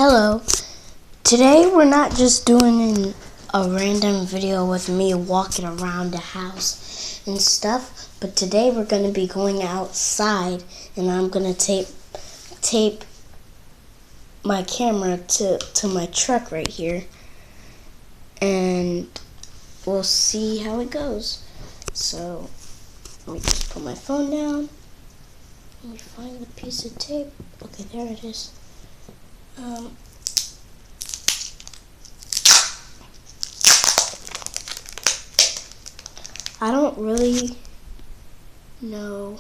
Hello. Today we're not just doing a random video with me walking around the house and stuff, but today we're going to be going outside and I'm going to tape my camera to my truck right here and we'll see how it goes. So let me just put my phone down. Let me find the piece of tape. Okay, there it is. I don't really know,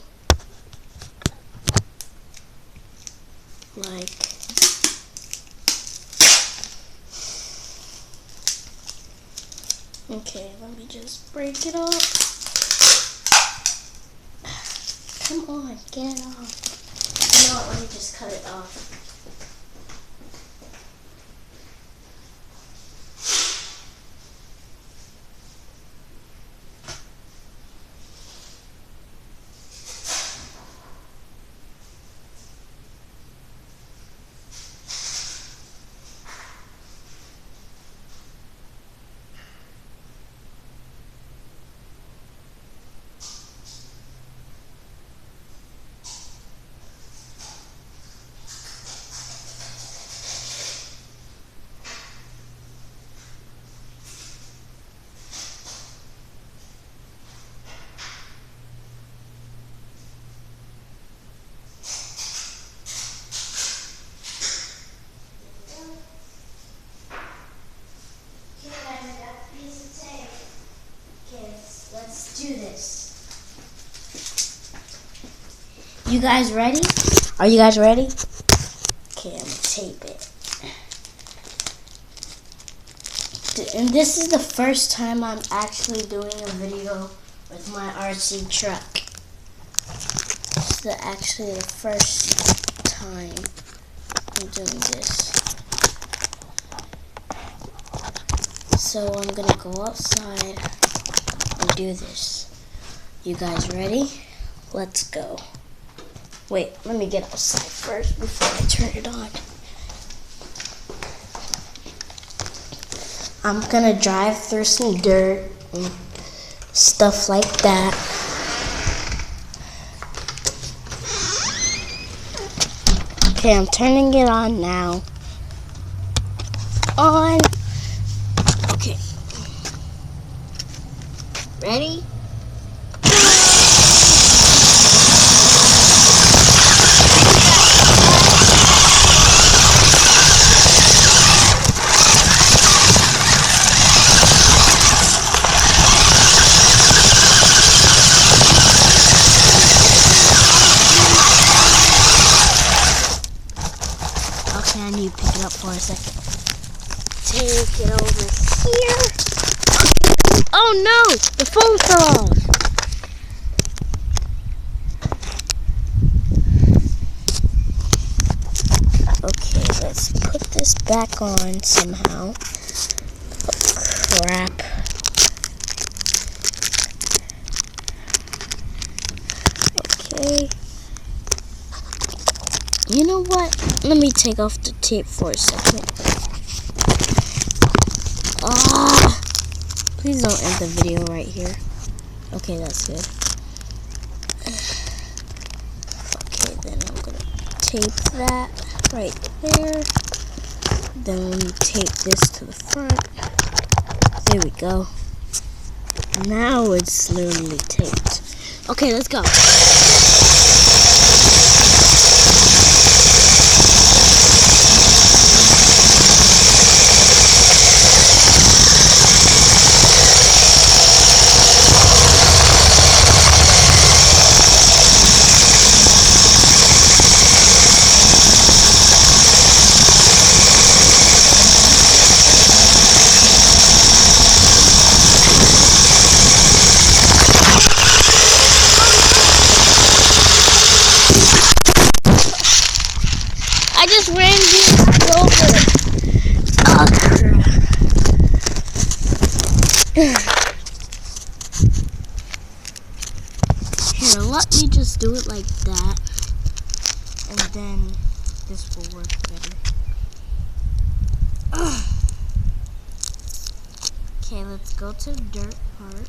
like, okay, let me just break it off. Come on, get it off. You know what, let me just cut it off. Let's do this. You guys ready? Are you guys ready? Okay, I'm gonna tape it. And this is the first time I'm actually doing a video with my RC truck. This is actually the first time I'm doing this. So I'm gonna go outside and do this. You guys ready? Let's go. Wait, let me get outside first before I turn it on. I'm gonna drive through some dirt and stuff like that. Okay, I'm turning it on now. On. Okay. Ready? Okay, I need to pick it up for a second. Take it over here. Oh no! The phone fell off! Okay, let's put this back on somehow. Oh, crap. Okay. You know what? Let me take off the tape for a second. Please don't end the video right here. Okay, that's good. Okay, then I'm gonna tape that right there. Then tape this to the front. There we go. Now it's literally taped. Okay, let's go. I just ran you over. Here, let me just do it like that. And then this will work better. Okay, let's go to the dirt part.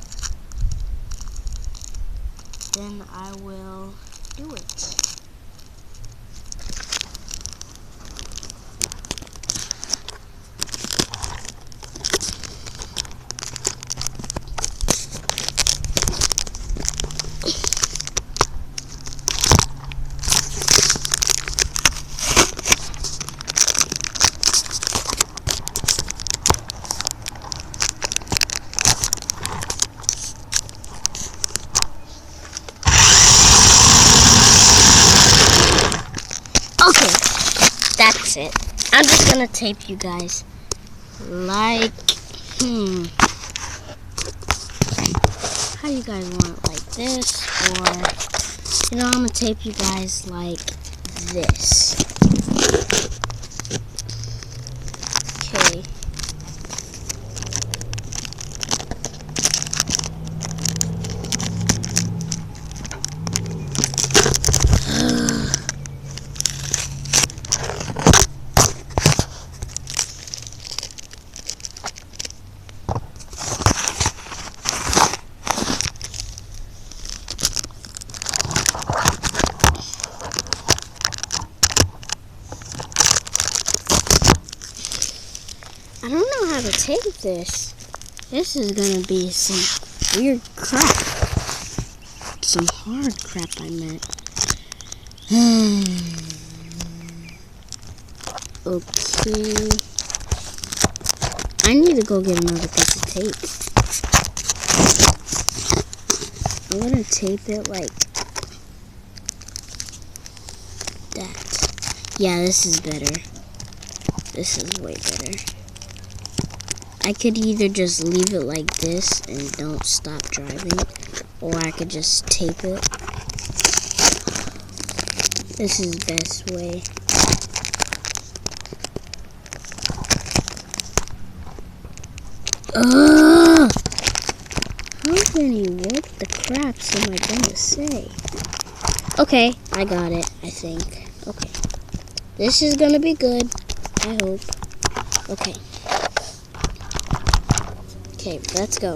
Then I will do it. Okay, that's it. I'm just gonna tape you guys like, how you guys want it, like this, or, I'm gonna tape you guys like this. Okay. I don't know how to tape this. This is gonna be some weird crap. Some hard crap, I meant. Okay. I need to go get another piece of tape. I'm gonna tape it like that. Yeah, this is better. This is way better. I could either just leave it like this and don't stop driving, or I could just tape it. This is the best way. Ugh! How many what the craps am I gonna say? Okay, I got it, I think. Okay. This is gonna be good, I hope. Okay. Okay, let's go.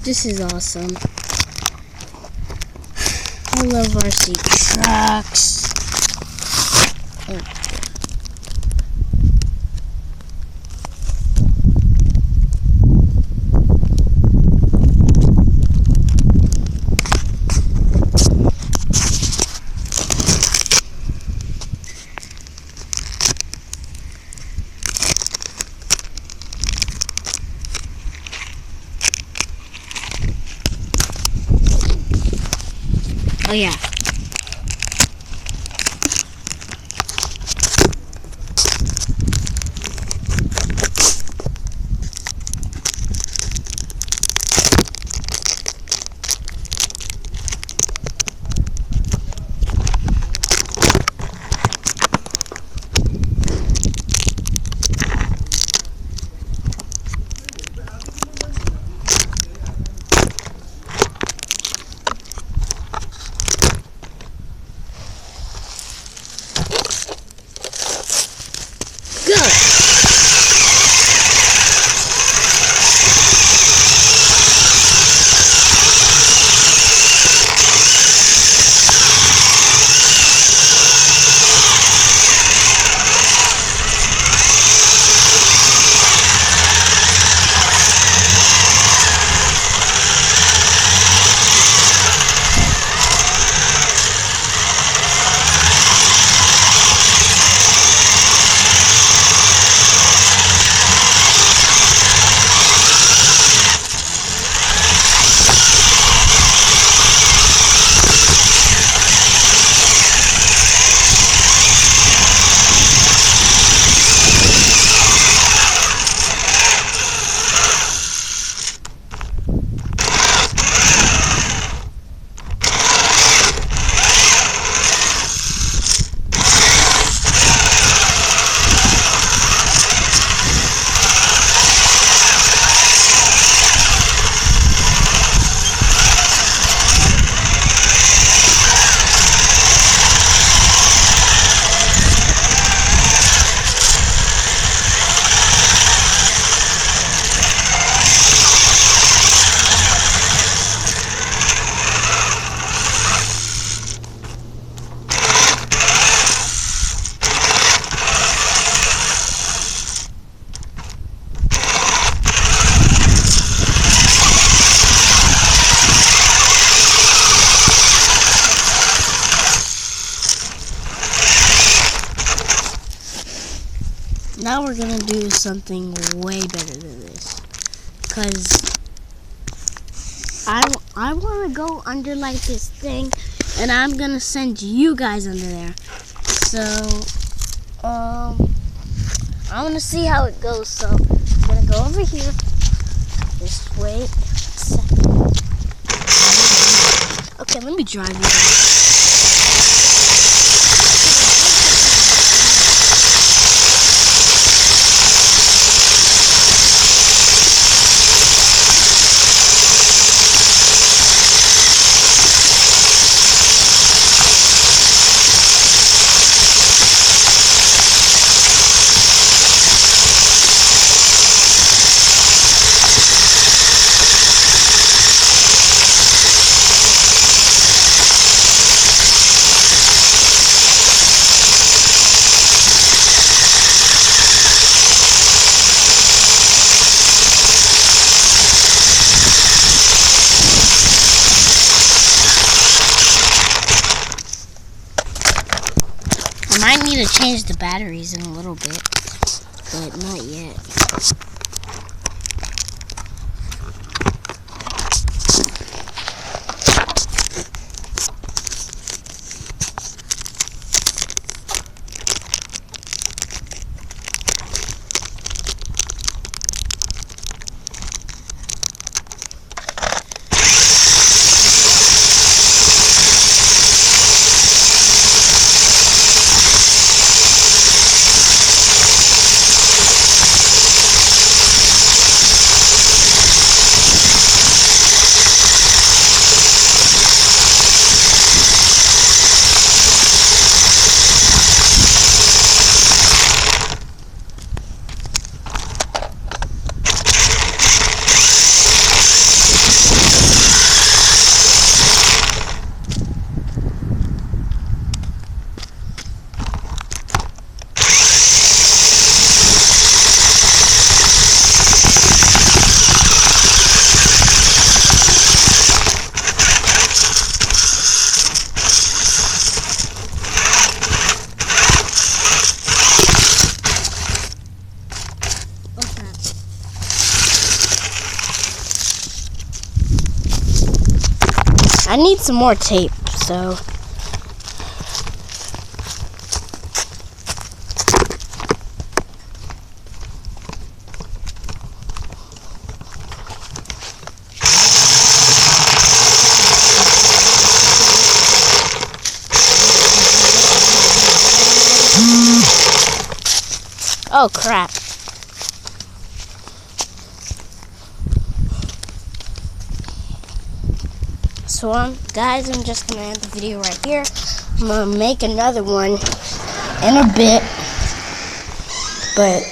This is awesome. I love RC trucks. Oh yeah. Now we're gonna do something way better than this. Cause I wanna go under like this thing, and I'm gonna send you guys under there. So I wanna see how it goes. So I'm gonna go over here. Just wait a second. Okay, let me drive you guys. I might need to change the batteries in a little bit, but not yet. I need some more tape, so. Oh crap. So guys, I'm just gonna end the video right here. I'm gonna make another one in a bit, but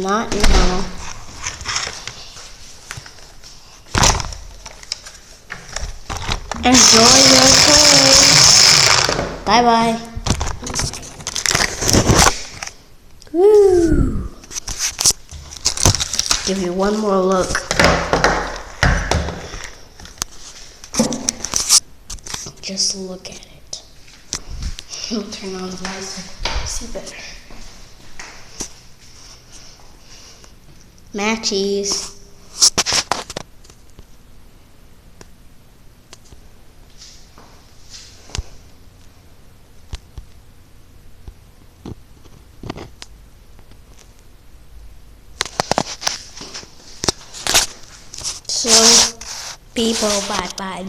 not now. Enjoy your toys. Bye bye. Woo! Give you one more look. Just look at it. I'll turn on the lights so see better. Matchies. So, people, bye bye.